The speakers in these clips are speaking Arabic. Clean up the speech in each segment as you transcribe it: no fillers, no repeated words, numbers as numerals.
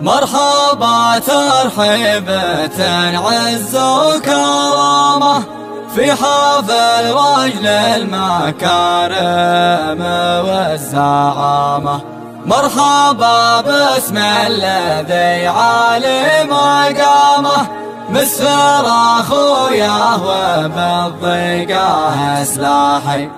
مرحبا ترحيبة عز وكرامة في حفل وجل المكارم والزعامة. مرحبا باسم الذي عالي مقامه، مسفر اخويا وبالضيقه سلاحي.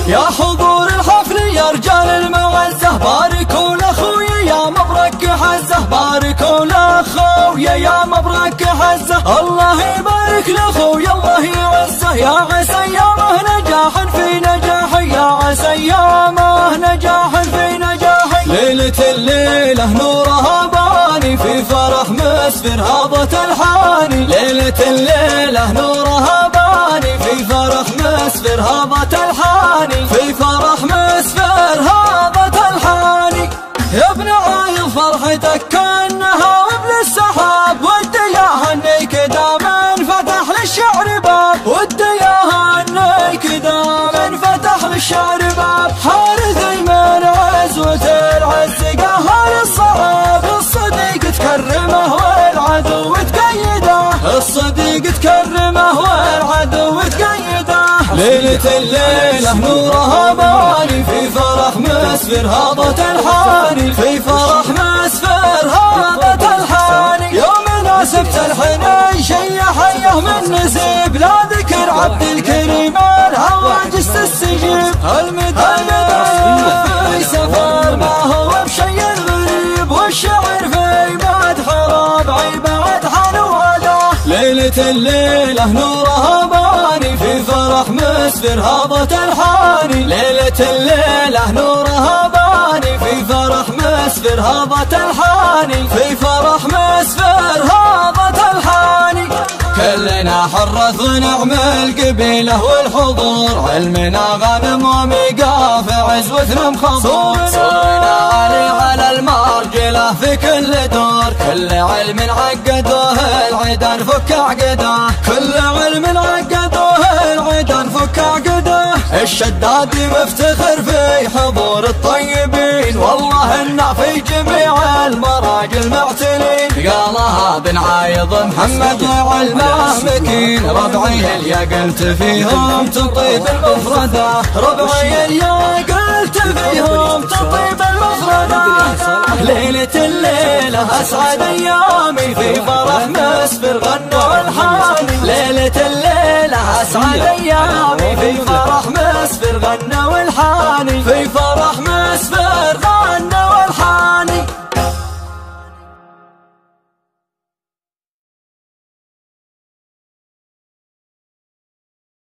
يا حضور الحفل يا رجال المعزة، باركوا لاخويا يا مبروك حزة، باركوا لاخويا يا مبروك حزة. الله يبارك لاخويا الله يعزه، يا عسى ايامه نجاح في نجاحي، يا عسى ايامه نجاح في نجاحي. ليلة الليلة نورها باني في فرح مسفر هضت الحاني، ليلة الليلة نورها باني في فرح مسفر هضت الحاني، في فرح مسفر هضت الحاني. يا ابن عايض فرحتك كأنها وابن السحاب، ودي يا هنيك دام انفتح للشعر باب، ودي يا هنيك دام انفتح للشعر باب. حارثي من عزوة العز قهر الصعاب، الصديق تكرمه والعدو تقيده، الصديق تكرمه والعدو تقيده. ليلة الليلة نورها باني في فرح مسفر هضت الحاني، في فرح مسفر هضت الحاني. يوم ناسبت الحنين شي حيه من نسيب، لا ذكر عبد الكريم الهواجس تستجيب. المدى سفر ما هو بشي غريب، والشعر في مدح ربعي بعد حنواده. ليلة الليلة نورها باني في فرح مسفر هضت الحاني، ليلة الليلة نورها باني في فرح مسفر هضت الحاني، في فرح مسفر هضت الحاني. كلنا حرث ونعمل قبيله والحضور، علمنا غانم وميقاف عزوتنا مخضور. صورنا على المرجله في كل دور، كل علم عقدوه العدا نفك عقده، كل علم عقدوه العدا نفك عقده. الشداد مفتخر في حضور الطيبين، والله إنا في جميع المراجل معتنين. قالها بن عايض محمد وعلمه مكين، ربعي اليا قلت فيهم تطيب المفردة، ربعي اليا قلت فيهم تطيب المفردة. ليلة الليلة أسعد أيامي في فرح مسفر غنوا الحاني، ليلة الليلة أسعد أيامي في فرح مسفر غنوا الحاني، في فرح